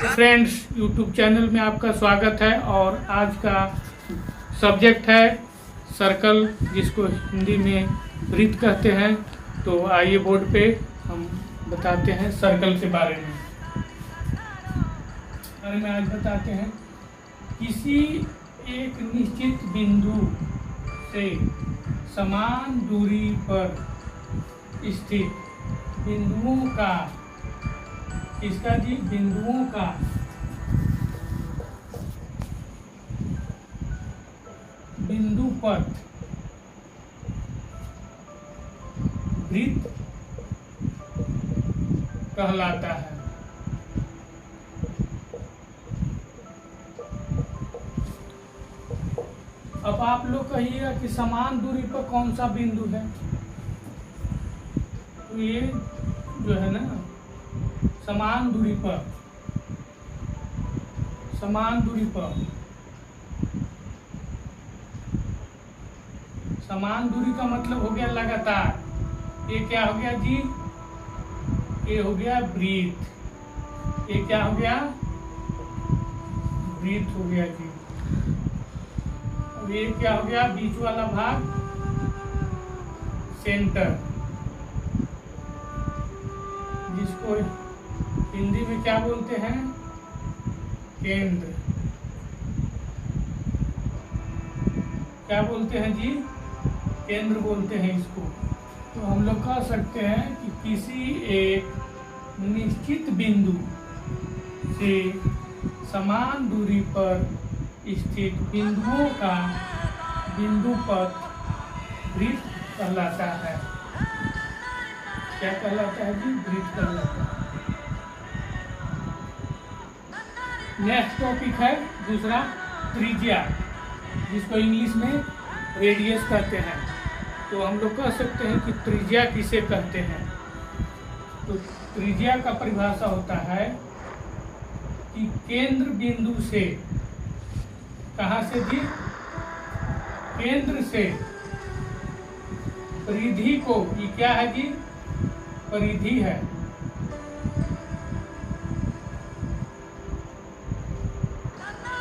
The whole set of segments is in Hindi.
फ्रेंड्स, यूट्यूब चैनल में आपका स्वागत है। और आज का सब्जेक्ट है सर्कल, जिसको हिंदी में वृत्त कहते हैं। तो आइए बोर्ड पे हम बताते हैं सर्कल के बारे में। आज बताते हैं किसी एक निश्चित बिंदु से समान दूरी पर स्थित बिंदुओं का, इसका जी बिंदुओं का बिंदु पथ वृत्त कहलाता है। अब आप लोग कहिएगा कि समान दूरी पर कौन सा बिंदु है। तो ये जो है ना, समान दूरी पर, समान दूरी पर, समान दूरी का मतलब हो गया लगातार। ये क्या हो गया जी? ये हो गया वृत्त। ये क्या हो गया? वृत्त हो गया जी। अब ये क्या हो गया? बीच वाला भाग सेंटर, जिसको हिंदी में क्या बोलते हैं? केंद्र। क्या बोलते हैं जी? केंद्र बोलते हैं इसको। तो हम लोग कह सकते हैं कि किसी एक निश्चित बिंदु से समान दूरी पर स्थित बिंदुओं का बिंदु पथ वृत्त कहलाता है। क्या कहलाता है जी? वृत्त कहलाता है। नेक्स्ट टॉपिक है दूसरा, त्रिज्या, जिसको इंग्लिश में रेडियस कहते हैं। तो हम लोग कह सकते हैं कि त्रिज्या किसे कहते हैं। तो त्रिज्या का परिभाषा होता है कि केंद्र बिंदु से, कहाँ से जी? केंद्र से परिधि को, ये क्या है जी? परिधि है।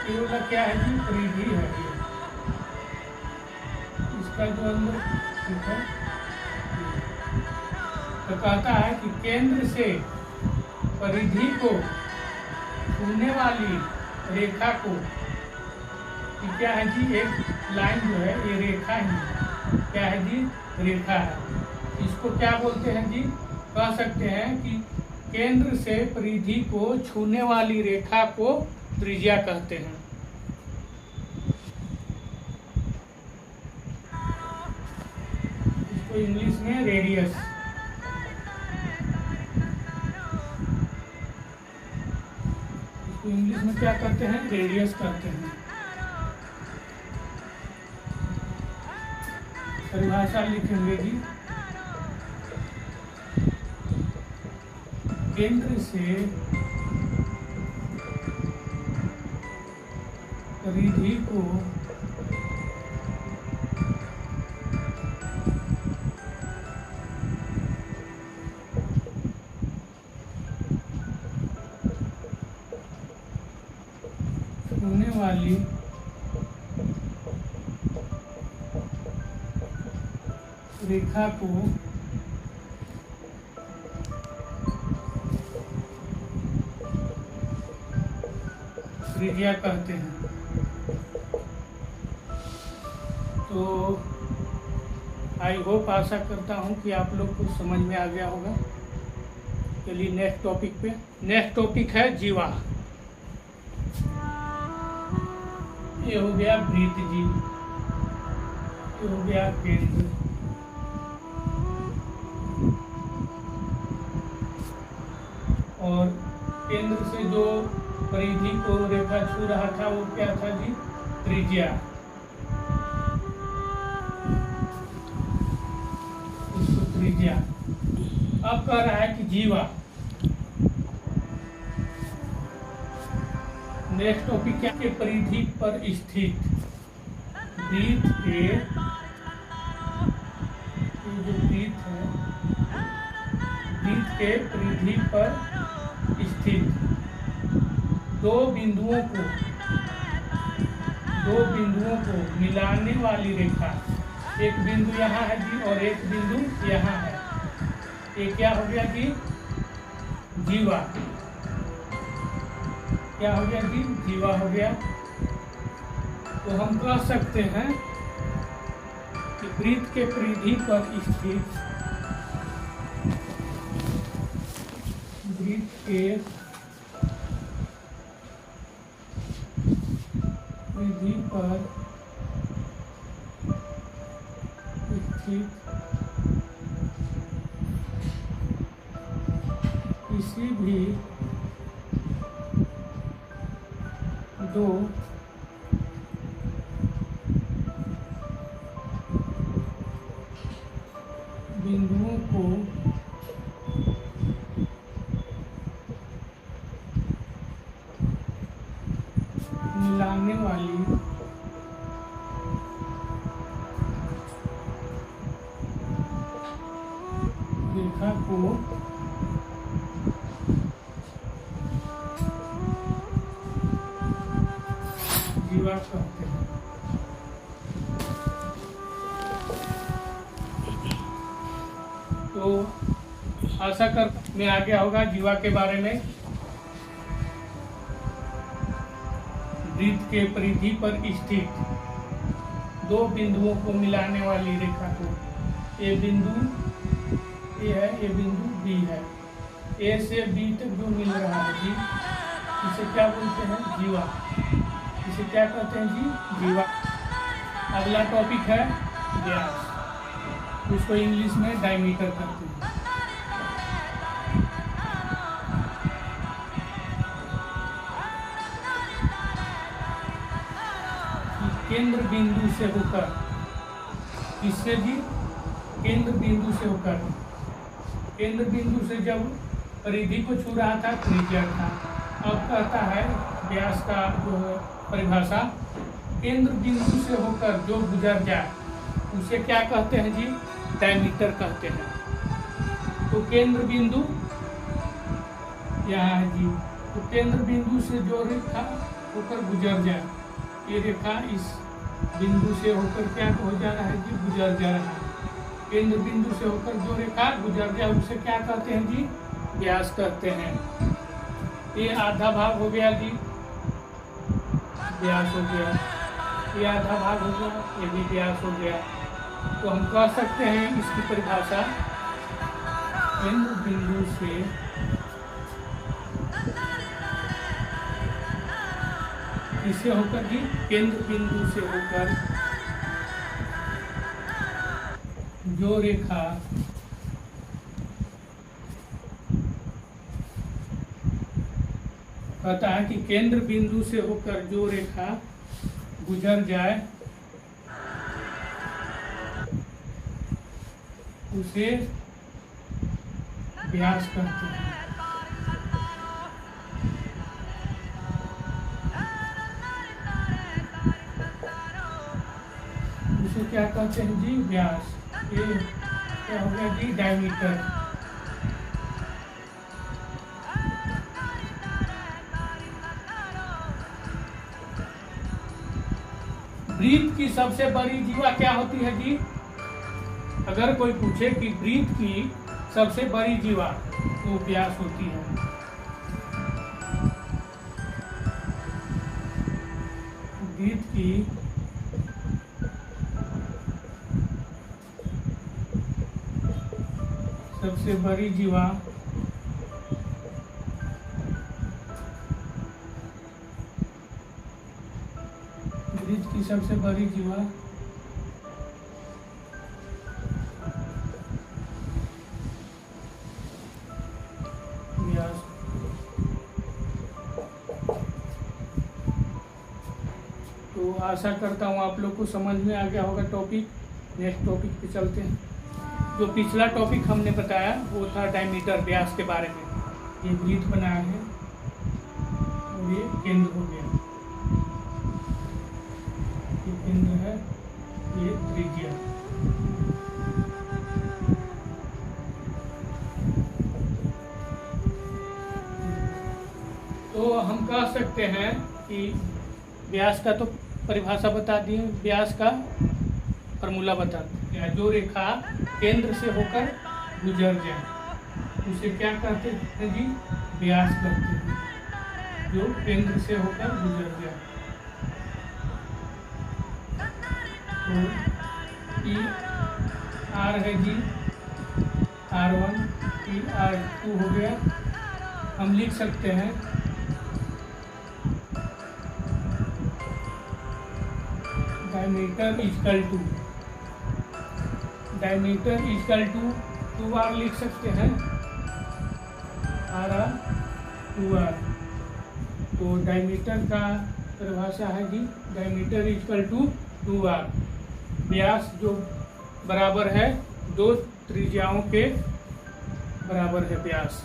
ये क्या है जी? परिधि है। इसका जो अंदर ठीक है, तो कहता है कि केंद्र से परिधि को छूने वाली रेखा को, ये क्या है जी? एक लाइन जो है, ये रेखा ही क्या है जी? रेखा है। इसको क्या बोलते हैं जी? कह सकते हैं कि केंद्र से परिधि को छूने वाली रेखा को त्रिज्या कहते हैं। इसको इंग्लिश में रेडियस, इसको इंग्लिश में क्या कहते हैं? रेडियस कहते हैं। परिभाषा लिखेंगे जी, केंद्र से परिधि को छूने वाली रेखा को त्रिज्या कहते हैं। तो आई होप, आशा करता हूँ कि आप लोग को समझ में आ गया होगा। चलिए नेक्स्ट टॉपिक पे। नेक्स्ट टॉपिक है जीवा। ये हो गया वृत्त जी, ये हो गया केंद्र। और केंद्र से जो परिधि को रेखा छू रहा था वो क्या था जी? त्रिज्या। इसको त्रिज्या। अब कह रहा है कि जीवा। नेक्स्ट टॉपिक क्या? के परिधि पर स्थित वृत्त के, जो वृत्त है, वृत्त के परिधि पर स्थित दो बिंदुओं को मिलाने वाली रेखा, एक बिंदु यहाँ है जी और एक बिंदु यहाँ है, ये क्या हो गया जी? जीवा। क्या हो गया जी? जीवा हो गया। तो हम कह सकते हैं कि वृत्त के परिधि पर स्थित वृत्त के परिधि पर स्थित किसी भी दो बिंदुओं को मिलाने वाली रेखा को जीवा कहते हैं। तो आशा कर में आ गया होगा जीवा के बारे में। वृत्त के परिधि पर स्थित दो बिंदुओं को मिलाने वाली रेखा को, ए बिंदु ए है, ए बिंदु बी है, ए से बी तक जो मिल रहा है जी, इसे क्या बोलते हैं? जीवा। इसे क्या कहते हैं जी? जीवा। अगला टॉपिक है व्यास, उसको इंग्लिश में डायमीटर कहते हैं। केंद्र बिंदु से होकर, इससे भी केंद्र बिंदु से होकर, केंद्र बिंदु से जब परिधि को छू रहा था त्रिज्या था। अब कहता है व्यास का जो परिभाषा, केंद्र बिंदु से होकर जो गुजर जाए उसे क्या कहते हैं जी? डायमीटर कहते हैं। तो केंद्र बिंदु यहाँ है जी, तो केंद्र बिंदु से जो रेखा होकर गुजर जाए, ये रेखा इस बिंदु से होकर क्या हो जा रहा है जी? गुजर जा रहा है। केंद्र बिंदु से होकर जो रेखा गुजर जाए उसे क्या कहते हैं जी? व्यास कहते हैं। ये आधा भाग हो गया जी, व्यास हो गया। ये आधा भाग हो गया, ये भी व्यास हो गया। तो हम कह सकते हैं इसकी परिभाषा, केंद्र बिंदु से इसे होकर जी, केंद्र बिंदु से होकर जो रेखा कहता है कि केंद्र बिंदु से होकर जो रेखा गुजर जाए उसे व्यास कहते हैं। उसे क्या कहते हैं जी? व्यास। ये क्या हो गया जी? डायमीटर। वृत्त की सबसे बड़ी जीवा क्या होती है जी? अगर कोई पूछे कि वृत्त की सबसे बड़ी जीवा, तो व्यास होती है। वृत्त की सबसे बड़ी जीवा वृत्त की सबसे बड़ी जीवा व्यास। तो आशा करता हूँ आप लोग को समझ में आ गया होगा टॉपिक। नेक्स्ट टॉपिक पे चलते हैं। जो पिछला टॉपिक हमने बताया वो था डायमीटर, व्यास के बारे में। ये वृत्त बनाया है और ये केंद्र हो गया, ये केंद्र है, ये त्रिज्या। तो तो हम कह सकते हैं कि व्यास का तो परिभाषा बता दिए, व्यास का फॉर्मूला बता दिया। जो रेखा केंद्र से होकर गुजर जाए उसे क्या कहते हैं जी? व्यास कहते हैं। जो केंद्र से होकर गुजर जाए। तो ई आर है जी, R1, ई R2 हो गया। हम लिख सकते हैं डायमीटर इक्वल टू 2 बार लिख सकते हैं R 2R। तो डायमीटर का परिभाषा है जी, डायमीटर इक्वल टू 2R। व्यास जो बराबर है 2 त्रिज्याओं के बराबर है व्यास।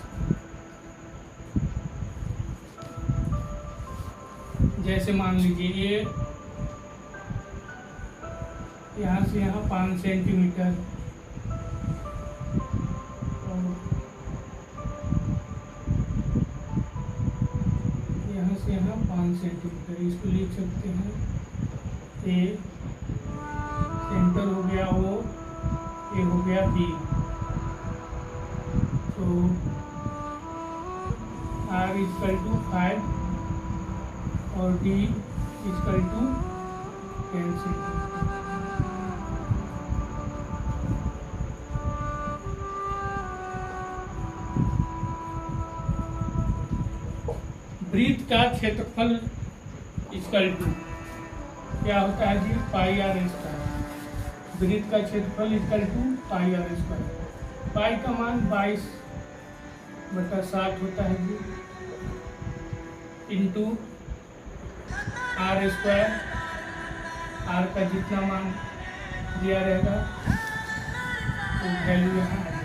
जैसे मान लीजिए ये यहाँ से यहाँ 5 सेंटीमीटर और यहाँ से यहाँ 5 सेंटीमीटर, इसको लिख सकते हैं ए। सेंटर हो गया O, ए हो गया B। तो R इक्वल टू 5 और D इक्वल टू 10 सेंटीमीटर। वृत्त का क्षेत्रफल इक्वल टू क्या होता है जी? पाई आर स्क्वायर। वृत्त का क्षेत्रफल equal to pi are square. Pi का मान 22/7 होता है जी, इंटू आर स्क्वायर। आर का जितना मान दिया रहेगा तो वैल्यू यहाँ आ जाएगा।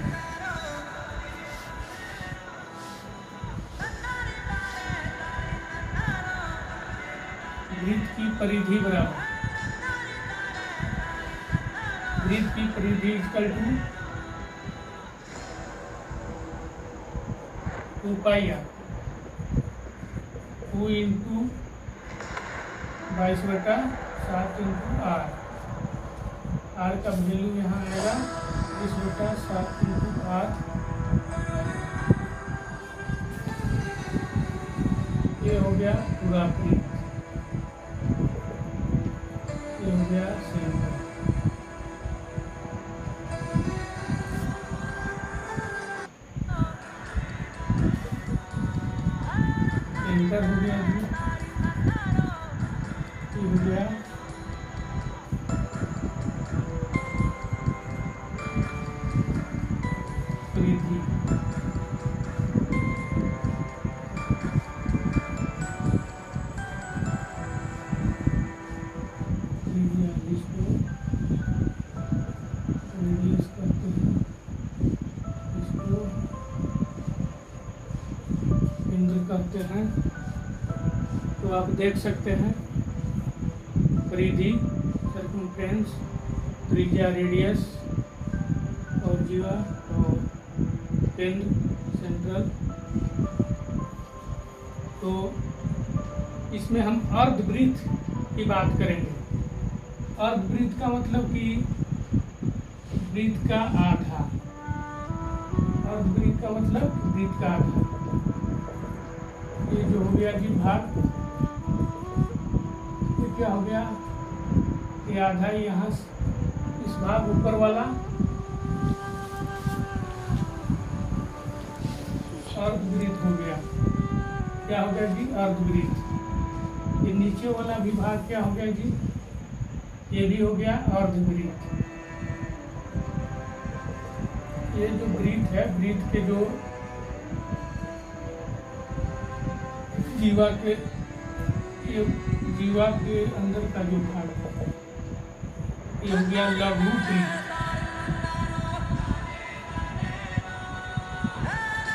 वृत्त की परिधि बराबर, वृत्त की परिधि equal to 2 pi R. 2 into 22/7 into R. R का वैल्यू यहाँ आएगा 20/7 इंटू आर। ये हो गया पूरा वृत्त, ये हो गया सेंटर। सेंटर हो गया जी, ये हो गया परिधि। कहते हैं। तो आप देख सकते हैं परिधि, सर्कमफ्रेंस, त्रिज्या रेडियस और जीवा और केंद्र सेंट्रल। तो इसमें हम अर्धवृत्त की बात करेंगे। अर्धवृत्त का मतलब कि वृत्त का आधा। अर्धवृत्त का मतलब वृत्त का आधा। ये जो हो गया जी भाग, ये क्या हो गया? ये आधा यहाँ इस भाग ऊपर वाला अर्धवृत्त हो गया। क्या हो गया जी? अर्धवृत्त। ये नीचे वाला भी भाग क्या हो गया जी? ये भी हो गया अर्धवृत्त। ये जो वृत्त है, वृत्त के जो जीवा के अंदर का जो भाग है ये हो गया लघु वृत्त।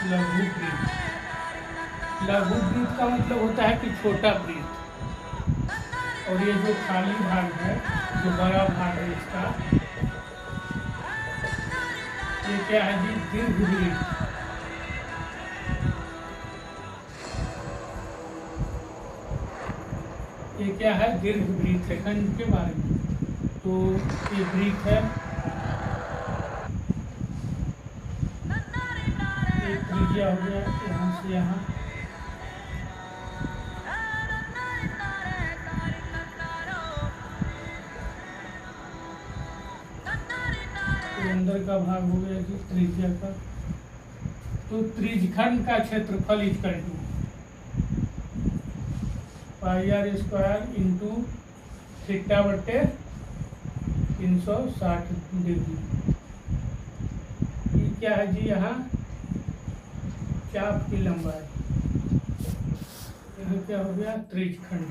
लघु वृत्त, लघु वृत्त का मतलब होता है कि छोटा वृत्त। और ये जो खाली भाग है, जो बड़ा भाग है इसका, ये क्या है जी? दीर्घवृत्त। ये क्या है, दीर्घ वृत्त रेखंड के बारे में। तो ये वृत्त है, ये त्रिज्या हो गया यहाँ से यहाँ, तो अंदर का भाग हो गया जी त्रिज्या का। तो त्रिज्यखंड का क्षेत्रफल equal to pi are square into theta बटे 360 डिग्री। ये क्या है जी, यहाँ चाप की लंबाई, यहाँ क्या हो गया, त्रिज्यखंड।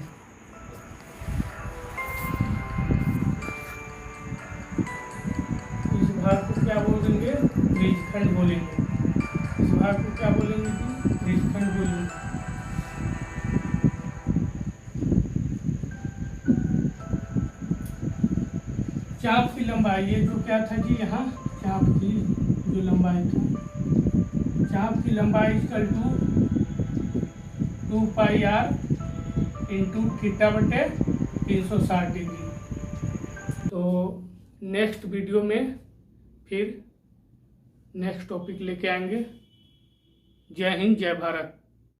इस भाग को क्या बोलेंगे, त्रिज्यखंड बोलेंगे। इस भाग को क्या बोलेंगे जी, त्रिज्यखंड बोलेंगे। चाप की लंबाई, ये जो क्या था जी, यहाँ चाप की जो लंबाई था, चाप की लंबाई equal to 2 pi R into theta बटे 360 डिग्री। तो नेक्स्ट वीडियो में फिर नेक्स्ट टॉपिक लेके आएंगे। जय हिंद, जय भारत।